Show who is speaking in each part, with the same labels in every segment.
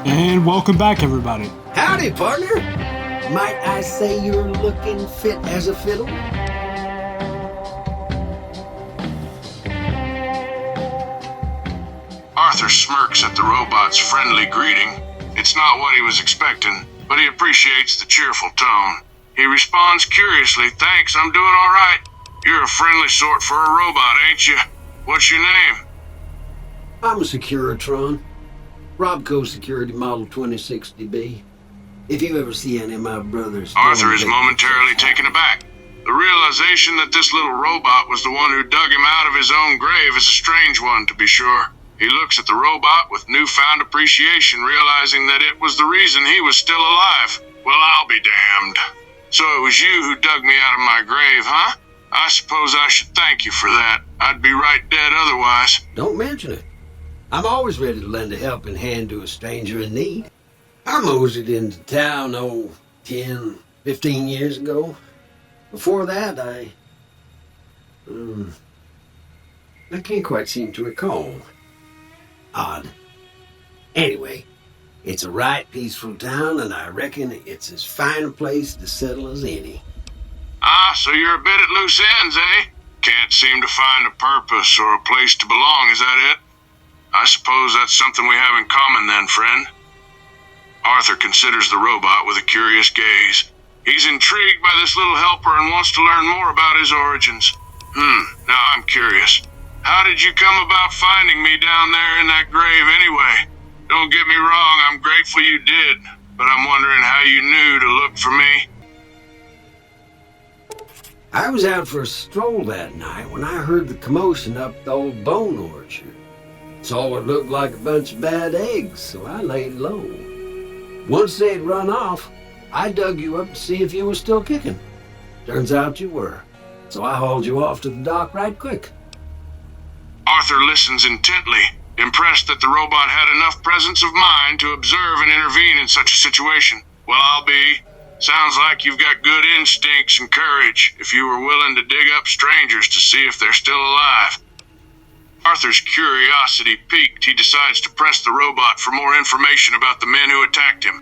Speaker 1: And welcome back, everybody.
Speaker 2: Howdy, partner. Might I say you're looking fit as a fiddle?
Speaker 3: Arthur smirks at the robot's friendly greeting. It's not what he was expecting, but he appreciates the cheerful tone. He responds curiously, "Thanks, I'm doing all right. You're a friendly sort for a robot, ain't you? What's your name?"
Speaker 2: I'm a Securitron. Robco Security Model 2060B. If you ever see any of my brothers...
Speaker 3: Arthur is momentarily taken aback. The realization that this little robot was the one who dug him out of his own grave is a strange one, to be sure. He looks at the robot with newfound appreciation, realizing that it was the reason he was still alive. "Well, I'll be damned. So it was you who dug me out of my grave, huh? I suppose I should thank you for that. I'd be right dead otherwise."
Speaker 2: Don't mention it. I'm always ready to lend a helping hand to a stranger in need. I moseyed into town, 10, 15 years ago. Before that, I can't quite seem to recall. Odd. Anyway, it's a right peaceful town, and I reckon it's as fine a place to settle as any.
Speaker 3: Ah, so you're a bit at loose ends, eh? Can't seem to find a purpose or a place to belong, is that it? I suppose that's something we have in common then, friend. Arthur considers the robot with a curious gaze. He's intrigued by this little helper and wants to learn more about his origins. Now I'm curious. How did you come about finding me down there in that grave anyway? Don't get me wrong, I'm grateful you did, but I'm wondering how you knew to look for me.
Speaker 2: I was out for a stroll that night when I heard the commotion up the old bone orchard. Saw what looked like a bunch of bad eggs, so I laid low. Once they'd run off, I dug you up to see if you were still kicking. Turns out you were, so I hauled you off to the dock right quick.
Speaker 3: Arthur listens intently, impressed that the robot had enough presence of mind to observe and intervene in such a situation. "Well, I'll be. Sounds like you've got good instincts and courage if you were willing to dig up strangers to see if they're still alive." Arthur's curiosity piqued, he decides to press the robot for more information about the men who attacked him.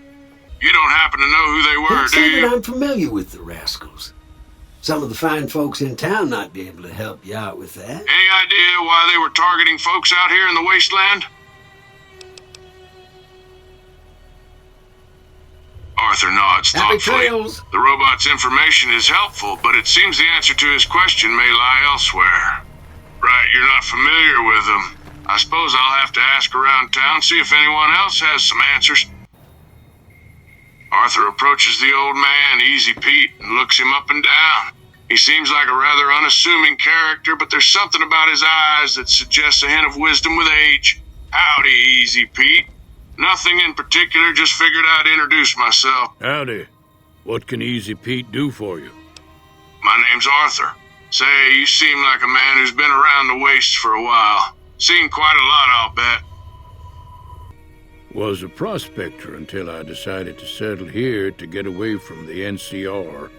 Speaker 3: "You don't happen to know who they were,
Speaker 2: Can't
Speaker 3: do
Speaker 2: say
Speaker 3: you?"
Speaker 2: that I'm familiar with the rascals. Some of the fine folks in town might be able to help you out with that.
Speaker 3: Any idea why they were targeting folks out here in the wasteland? Arthur nods
Speaker 2: Happy
Speaker 3: thoughtfully.
Speaker 2: trails!
Speaker 3: The robot's information is helpful, but it seems the answer to his question may lie elsewhere. Right, you're not familiar with them. I suppose I'll have to ask around town, see if anyone else has some answers. Arthur approaches the old man, Easy Pete, and looks him up and down. He seems like a rather unassuming character, but there's something about his eyes that suggests a hint of wisdom with age. "Howdy, Easy Pete. Nothing in particular, just figured I'd introduce myself."
Speaker 4: Howdy. What can Easy Pete do for you?
Speaker 3: "My name's Arthur. Say, you seem like a man who's been around the wastes for a while. Seen quite a lot, I'll bet."
Speaker 4: Was a prospector until I decided to settle here to get away from the NCR.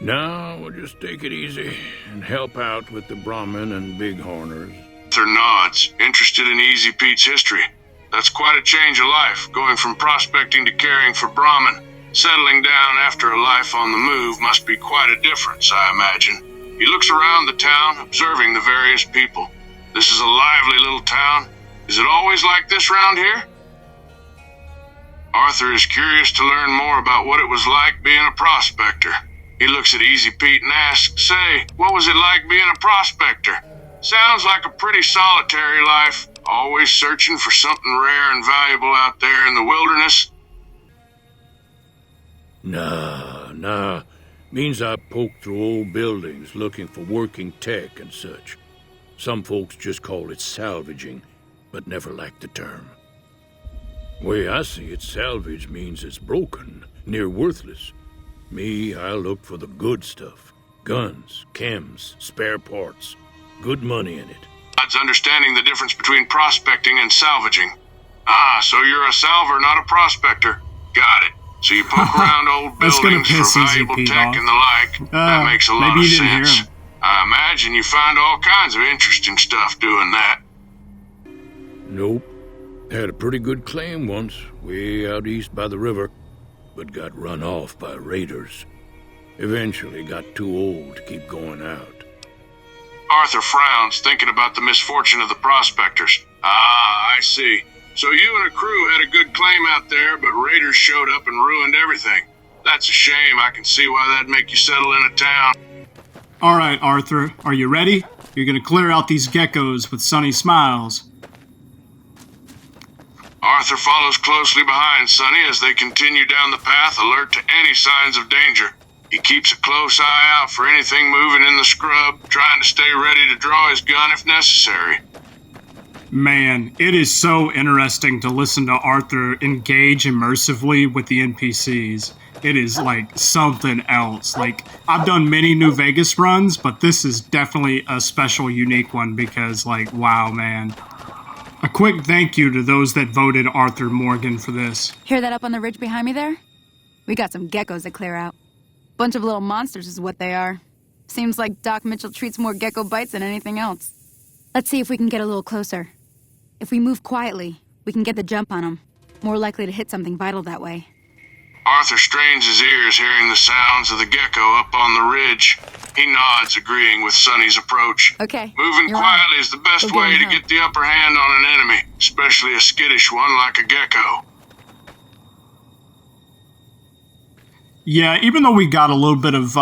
Speaker 4: Now we'll just take it easy and help out with the Brahmin and Bighorners.
Speaker 3: Arthur nods, interested in Easy Pete's history. That's quite a change of life, going from prospecting to caring for Brahmin. Settling down after a life on the move must be quite a difference, I imagine. He looks around the town, observing the various people. This is a lively little town. Is it always like this round here? Arthur is curious to learn more about what it was like being a prospector. He looks at Easy Pete and asks, "Say, what was it like being a prospector? Sounds like a pretty solitary life, always searching for something rare and valuable out there in the wilderness."
Speaker 4: Nah. Means I poke through old buildings looking for working tech and such. Some folks just call it salvaging, but never liked the term. Way I see it, salvage means it's broken, near worthless. Me, I look for the good stuff. Guns, chems, spare parts. Good money in it.
Speaker 3: Odds understanding the difference between prospecting and salvaging. Ah, so you're a salver, not a prospector. Got it. So you poke around old
Speaker 1: That's gonna
Speaker 3: buildings
Speaker 1: piss
Speaker 3: for
Speaker 1: Easy
Speaker 3: valuable
Speaker 1: Pete
Speaker 3: tech
Speaker 1: off.
Speaker 3: and the like. That makes a lot
Speaker 1: maybe
Speaker 3: of
Speaker 1: you didn't hear
Speaker 3: sense.
Speaker 1: him.
Speaker 3: I imagine you find all kinds of interesting stuff doing that.
Speaker 4: Nope. Had a pretty good claim once, way out east by the river, but got run off by raiders. Eventually got too old to keep going out.
Speaker 3: Arthur frowns, thinking about the misfortune of the prospectors. Ah, I see. So you and a crew had a good claim out there, but raiders showed up and ruined everything. That's a shame. I can see why that'd make you settle in a town.
Speaker 1: All right, Arthur, are you ready? You're gonna clear out these geckos with sunny smiles.
Speaker 3: Arthur follows closely behind Sonny as they continue down the path, alert to any signs of danger. He keeps a close eye out for anything moving in the scrub, trying to stay ready to draw his gun if necessary.
Speaker 1: Man, it is so interesting to listen to Arthur engage immersively with the NPCs. It is like something else. Like, I've done many New Vegas runs, but this is definitely a special, unique one because, like, wow, man. A quick thank you to those that voted Arthur Morgan for this.
Speaker 5: Hear that up on the ridge behind me there? We got some geckos to clear out. Bunch of little monsters is what they are. Seems like Doc Mitchell treats more gecko bites than anything else. Let's see if we can get a little closer. If we move quietly, we can get the jump on them. More likely to hit something vital that way.
Speaker 3: Arthur strains his ears hearing the sounds of the gecko up on the ridge. He nods, agreeing with Sonny's approach.
Speaker 5: Okay.
Speaker 3: Moving
Speaker 5: you're
Speaker 3: quietly
Speaker 5: on.
Speaker 3: is the best
Speaker 5: We'll
Speaker 3: way
Speaker 5: get
Speaker 3: to
Speaker 5: him
Speaker 3: get the upper hand on an enemy, especially a skittish one like a gecko.
Speaker 1: Yeah, even though we got a little bit of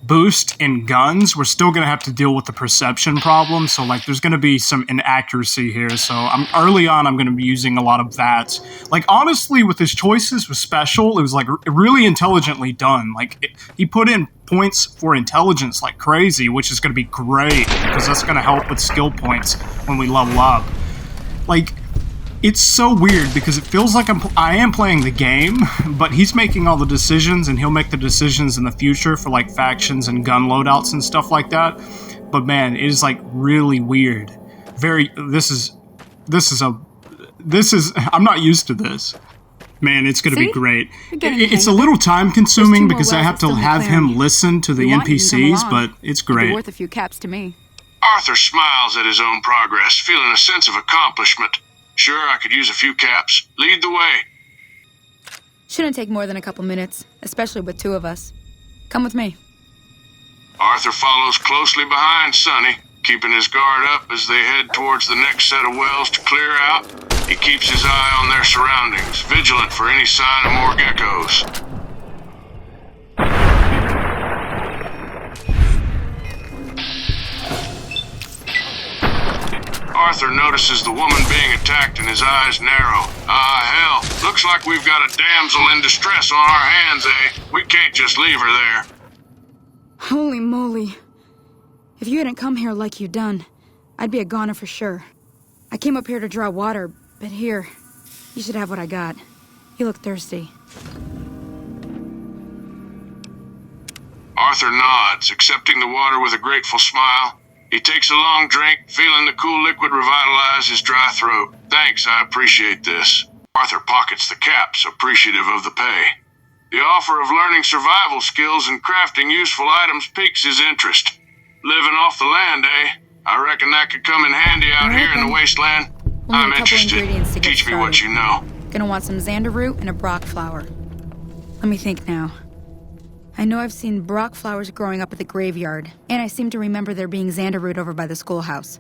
Speaker 1: boost in guns, we're still going to have to deal with the perception problem. So, like, there's going to be some inaccuracy here. So, early on, I'm going to be using a lot of that. Like, honestly, with his choices with special, it was, like, really intelligently done. Like, he put in points for intelligence like crazy, which is going to be great because that's going to help with skill points when we level up. Like, it's so weird because it feels like I am playing the game, but he's making all the decisions, and he'll make the decisions in the future for like factions and gun loadouts and stuff like that. But man, it is like really weird. I'm not used to this. Man, it's going to be
Speaker 5: See?
Speaker 1: great.
Speaker 5: You're getting the
Speaker 1: It's a
Speaker 5: hang of
Speaker 1: little time consuming
Speaker 5: There's 2 more
Speaker 1: because I
Speaker 5: wells
Speaker 1: have
Speaker 5: that's
Speaker 1: to
Speaker 5: still in the
Speaker 1: have him
Speaker 5: clearing.
Speaker 1: listen to the
Speaker 5: If you want, you can come
Speaker 1: NPCs,
Speaker 5: along.
Speaker 1: but it's
Speaker 5: It'd be
Speaker 1: great.
Speaker 5: worth a few caps to me.
Speaker 3: Arthur smiles at his own progress, feeling a sense of accomplishment. Sure, I could use a few caps. Lead the way.
Speaker 5: Shouldn't take more than a couple minutes, especially with 2 of us. Come with me.
Speaker 3: Arthur follows closely behind Sonny, keeping his guard up as they head towards the next set of wells to clear out. He keeps his eye on their surroundings, vigilant for any sign of more geckos. Arthur notices the woman being attacked and his eyes narrow. Ah, hell. Looks like we've got a damsel in distress on our hands, eh? We can't just leave her there.
Speaker 5: Holy moly. If you hadn't come here like you done, I'd be a goner for sure. I came up here to draw water, but here, you should have what I got. You look thirsty.
Speaker 3: Arthur nods, accepting the water with a grateful smile. He takes a long drink, feeling the cool liquid revitalize his dry throat. Thanks, I appreciate this. Arthur pockets the caps, appreciative of the pay. The offer of learning survival skills and crafting useful items piques his interest. Living off the land, eh? I reckon that could come in handy out
Speaker 5: All right,
Speaker 3: here in
Speaker 5: then.
Speaker 3: the wasteland.
Speaker 5: We'll need
Speaker 3: I'm
Speaker 5: a couple
Speaker 3: interested.
Speaker 5: ingredients to get
Speaker 3: Teach me what
Speaker 5: started.
Speaker 3: you know.
Speaker 5: Gonna want some xander root and a brock flower. Let me think now. I know I've seen brock flowers growing up at the graveyard, and I seem to remember there being xander root over by the schoolhouse.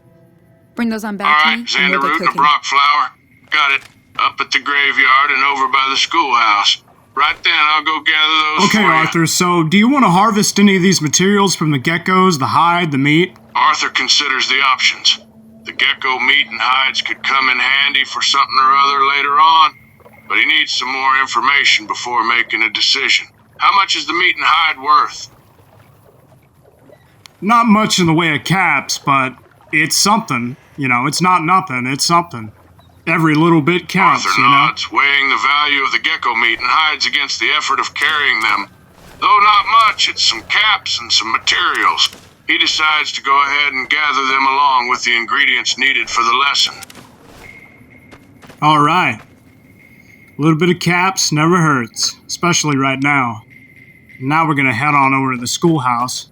Speaker 5: Bring those on
Speaker 3: All
Speaker 5: back
Speaker 3: right,
Speaker 5: to me, and
Speaker 3: xander
Speaker 5: we'll
Speaker 3: root
Speaker 5: get
Speaker 3: and a
Speaker 5: cooking.
Speaker 3: brock flower. Got it. Up at the graveyard and over by the schoolhouse. Right then, I'll go gather those
Speaker 1: Okay,
Speaker 3: for you.
Speaker 1: Arthur, so do you want to harvest any of these materials from the geckos, the hide, the meat?
Speaker 3: Arthur considers the options. The gecko meat and hides could come in handy for something or other later on, but he needs some more information before making a decision. How much is the meat and hide worth?
Speaker 1: Not much in the way of caps, but it's something. You know, it's not nothing, it's something. Every little bit counts,
Speaker 3: Arthur
Speaker 1: you know?
Speaker 3: nods, weighing the value of the gecko meat and hides against the effort of carrying them. Though not much, it's some caps and some materials. He decides to go ahead and gather them along with the ingredients needed for the lesson.
Speaker 1: All right. A little bit of caps never hurts, especially right now. Now we're gonna head on over to the schoolhouse.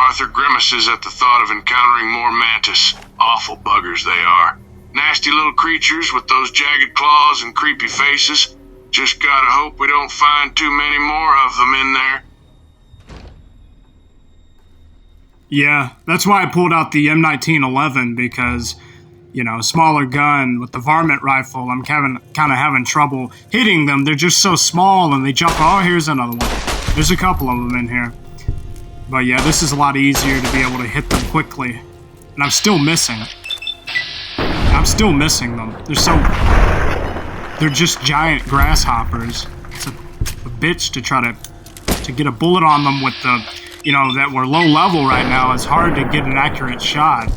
Speaker 3: Arthur grimaces at the thought of encountering more mantis. Awful buggers they are. Nasty little creatures with those jagged claws and creepy faces. Just gotta hope we don't find too many more of them in there.
Speaker 1: Yeah, that's why I pulled out the M1911, because, you know, smaller gun with the varmint rifle, I'm kind of having trouble hitting them. They're just so small and they jump. Oh, here's another one. There's a couple of them in here. But yeah, this is a lot easier to be able to hit them quickly. And I'm still missing. I'm still missing them. They're just giant grasshoppers. It's a bitch to try to get a bullet on them with the, you know, that we're low level right now. It's hard to get an accurate shot.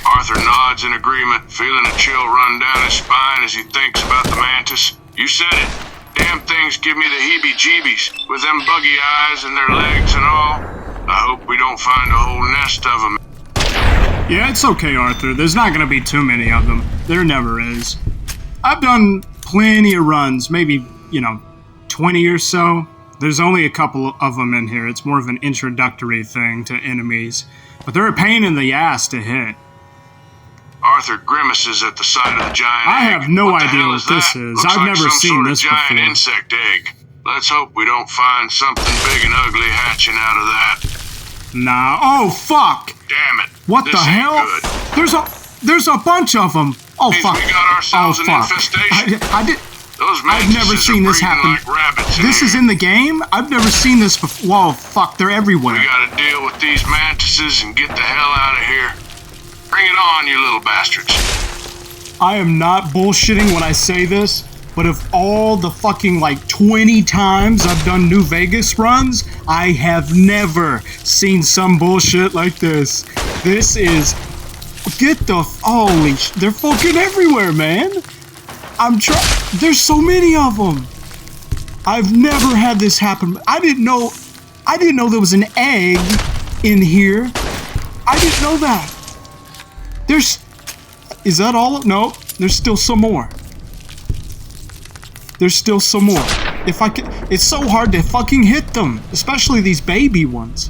Speaker 3: Arthur nods in agreement, feeling a chill run down his spine as he thinks about the mantis. You said it. Damn things give me the heebie-jeebies, with them buggy eyes and their legs and all. I hope we don't find a whole nest of them.
Speaker 1: Yeah, it's okay, Arthur. There's not gonna be too many of them. There never is. I've done plenty of runs, maybe, 20 or so. There's only a couple of them in here. It's more of an introductory thing to enemies. But they're a pain in the ass to hit.
Speaker 3: Arthur grimaces at the sight of the giant egg.
Speaker 1: I have no
Speaker 3: What the
Speaker 1: idea
Speaker 3: hell
Speaker 1: what this
Speaker 3: that?
Speaker 1: is.
Speaker 3: Looks
Speaker 1: I've
Speaker 3: like
Speaker 1: never
Speaker 3: some
Speaker 1: seen
Speaker 3: sort of
Speaker 1: this
Speaker 3: giant
Speaker 1: before.
Speaker 3: insect egg. Let's hope we don't find something big and ugly hatching out of that.
Speaker 1: Nah. Oh, fuck!
Speaker 3: Damn it.
Speaker 1: What
Speaker 3: This
Speaker 1: the
Speaker 3: ain't
Speaker 1: hell?
Speaker 3: Good.
Speaker 1: There's a bunch of them. Oh,
Speaker 3: Means
Speaker 1: fuck.
Speaker 3: we got ourselves an
Speaker 1: fuck.
Speaker 3: infestation.
Speaker 1: I did.
Speaker 3: Those
Speaker 1: I've never
Speaker 3: mantises
Speaker 1: seen
Speaker 3: are
Speaker 1: this
Speaker 3: breeding
Speaker 1: happen.
Speaker 3: like rabbits
Speaker 1: This is
Speaker 3: here.
Speaker 1: in the game? I've never seen this before. Whoa, fuck, they're everywhere.
Speaker 3: We gotta deal with these mantises and get the hell out of here. Bring it on, you little bastards.
Speaker 1: I am not bullshitting when I say this, but of all the fucking 20 times I've done New Vegas runs, I have never seen some bullshit like this. This is... Get the... Holy sh... They're fucking everywhere, man. There's so many of them. I've never had this happen. I didn't know there was an egg in here. I didn't know that. Is that all? No, there's still some more. There's still some more. If I could, it's so hard to fucking hit them, especially these baby ones.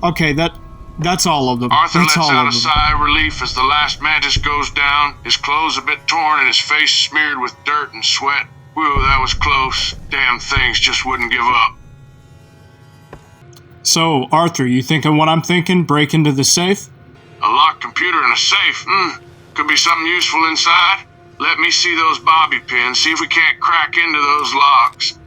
Speaker 1: Okay, that's all of them.
Speaker 3: Arthur
Speaker 1: That's
Speaker 3: lets
Speaker 1: all
Speaker 3: out
Speaker 1: of
Speaker 3: a
Speaker 1: them.
Speaker 3: sigh of relief as the last mantis goes down, his clothes a bit torn and his face smeared with dirt and sweat. Whew, that was close. Damn things just wouldn't give up.
Speaker 1: So, Arthur, you thinking what I'm thinking? Break into the safe?
Speaker 3: A locked computer and a safe. Could be something useful inside. Let me see those bobby pins, see if we can't crack into those locks.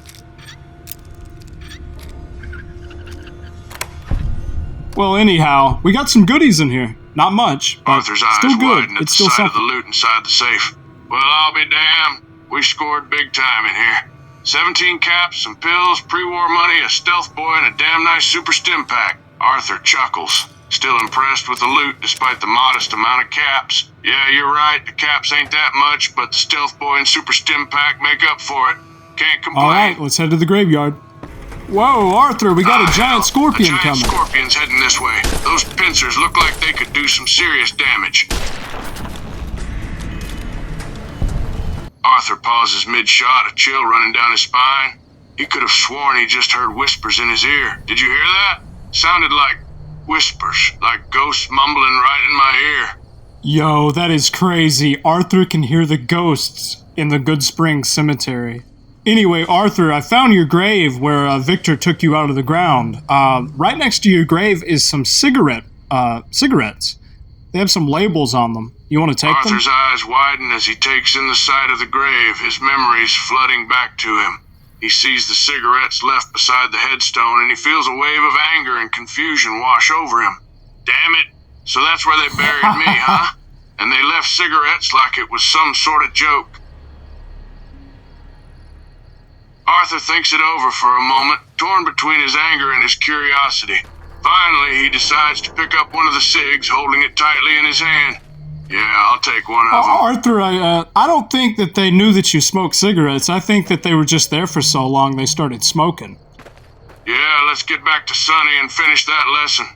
Speaker 1: Well, anyhow, we got some goodies in here. Not much, but
Speaker 3: Arthur's eyes
Speaker 1: still good.
Speaker 3: widen at
Speaker 1: It's
Speaker 3: the
Speaker 1: still
Speaker 3: sight of the
Speaker 1: something.
Speaker 3: loot inside the safe. Well, I'll be damned. We scored big time in here. 17 caps, some pills, pre-war money, a stealth boy, and a damn nice super stim pack. Arthur chuckles. Still impressed with the loot despite the modest amount of caps. Yeah, you're right, the caps ain't that much, but the stealth boy and super stim pack make up for it. Can't complain.
Speaker 1: Alright, let's head to the graveyard. Whoa, Arthur, we got a giant scorpion
Speaker 3: a giant
Speaker 1: coming.
Speaker 3: Scorpion's heading this way. Those pincers look like they could do some serious damage. Arthur pauses mid-shot, a chill running down his spine. He could have sworn he just heard whispers in his ear. Did you hear that? Sounded like whispers, like ghosts mumbling right in my ear.
Speaker 1: Yo, that is crazy. Arthur can hear the ghosts in the Good Springs Cemetery. Anyway, Arthur, I found your grave where Victor took you out of the ground. Right next to your grave is some cigarettes. They have some labels on them. You want to take them?
Speaker 3: Arthur's eyes widen as he takes in the sight of the grave, his memories flooding back to him. He sees the cigarettes left beside the headstone, and he feels a wave of anger and confusion wash over him. Damn it! So that's where they buried me, huh? And they left cigarettes like it was some sort of joke. Arthur thinks it over for a moment, torn between his anger and his curiosity. Finally, he decides to pick up one of the cigs, holding it tightly in his hand. Yeah, I'll take one of them.
Speaker 1: Arthur, I don't think that they knew that you smoked cigarettes. I think that they were just there for so long they started smoking.
Speaker 3: Yeah, let's get back to Sonny and finish that lesson.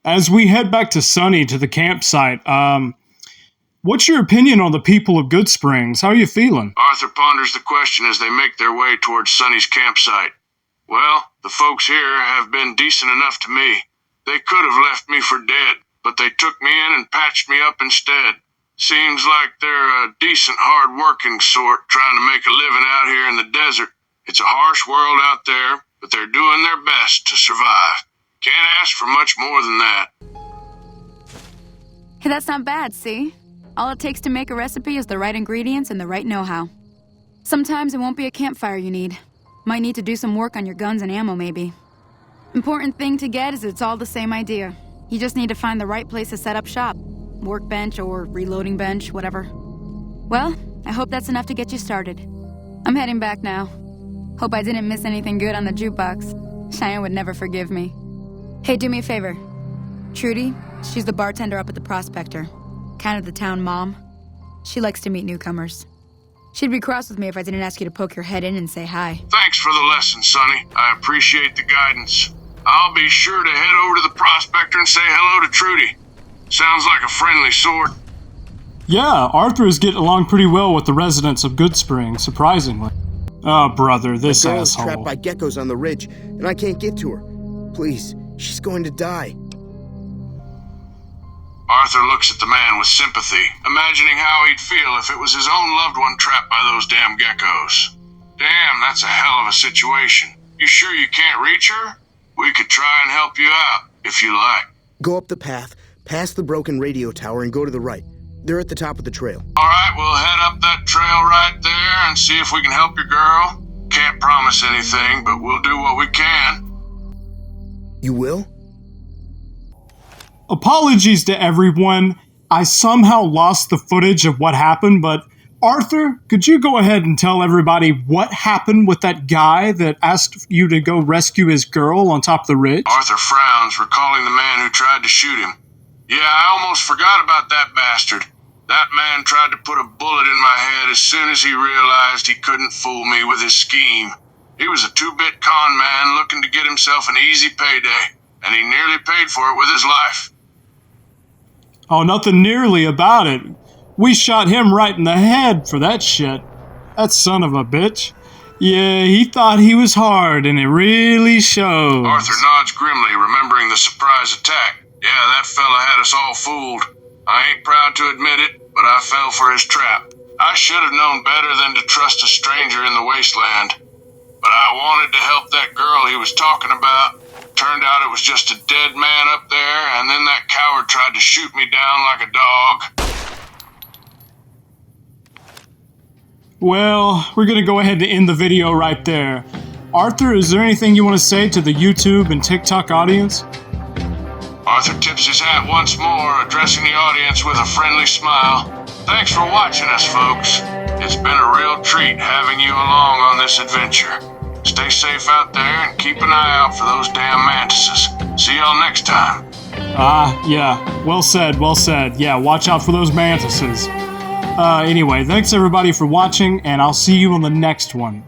Speaker 1: As we head back to Sunny to the campsite, what's your opinion on the people of Good Springs? How are you feeling?
Speaker 3: Arthur ponders the question as they make their way towards Sonny's campsite. Well, The folks here have been decent enough to me. They could have left me for dead, but they took me in and patched me up instead. Seems like they're a decent, hard-working sort trying to make a living out here in the desert. It's a harsh world out there, but they're doing their best to survive. Can't ask for much more than that.
Speaker 5: Hey, that's not bad, see? All it takes to make a recipe is the right ingredients and the right know-how. Sometimes it won't be a campfire you need. Might need to do some work on your guns and ammo, maybe. Important thing to get is it's all the same idea. You just need to find the right place to set up shop. Workbench or reloading bench, whatever. Well, I hope that's enough to get you started. I'm heading back now. Hope I didn't miss anything good on the jukebox. Cheyenne would never forgive me. Hey, do me a favor. Trudy, she's the bartender up at the Prospector. Kind of the town mom. She likes to meet newcomers. She'd be cross with me if I didn't ask you to poke your head in and say hi.
Speaker 3: Thanks for the lesson, Sonny. I appreciate the guidance. I'll be sure to head over to the Prospector and say hello to Trudy. Sounds like a friendly sort.
Speaker 1: Yeah, Arthur is getting along pretty well with the residents of Goodspring, surprisingly. Oh, brother, this
Speaker 6: The girl is
Speaker 1: asshole.
Speaker 6: trapped by geckos on the ridge, and I can't get to her. Please, she's going to die.
Speaker 3: Arthur looks at the man with sympathy, imagining how he'd feel if it was his own loved one trapped by those damn geckos. Damn, that's a hell of a situation. You sure you can't reach her? We could try and help you out, if you like.
Speaker 6: Go up the path, past the broken radio tower, and go to the right. They're at the top of the trail.
Speaker 3: Alright, we'll head up that trail right there and see if we can help your girl. Can't promise anything, but we'll do what we can.
Speaker 6: You will?
Speaker 1: Apologies to everyone. I somehow lost the footage of what happened, but Arthur, could you go ahead and tell everybody what happened with that guy that asked you to go rescue his girl on top of the ridge?
Speaker 3: Arthur frowns, recalling the man who tried to shoot him. Yeah, I almost forgot about that bastard. That man tried to put a bullet in my head as soon as he realized he couldn't fool me with his scheme. He was a two-bit con man looking to get himself an easy payday, and he nearly paid for it with his life.
Speaker 1: Oh, nothing nearly about it. We shot him right in the head for that shit. That son of a bitch. Yeah, he thought he was hard, and it really shows.
Speaker 3: Arthur nods grimly, remembering the surprise attack. Yeah, that fella had us all fooled. I ain't proud to admit it, but I fell for his trap. I should have known better than to trust a stranger in the wasteland. But I wanted to help that girl he was talking about. Turned out it was just a dead man up there, and then that coward tried to shoot me down like a dog.
Speaker 1: Well, we're gonna go ahead and end the video right there. Arthur, is there anything you want to say to the YouTube and TikTok audience?
Speaker 3: Arthur tips his hat once more, addressing the audience with a friendly smile. Thanks for watching us, folks. It's been a real treat having you along on this adventure. Stay safe out there and keep an eye out for those damn mantises. See y'all next time.
Speaker 1: Yeah. Well said, well said. Yeah, watch out for those mantises. Anyway, thanks everybody for watching, and I'll see you on the next one.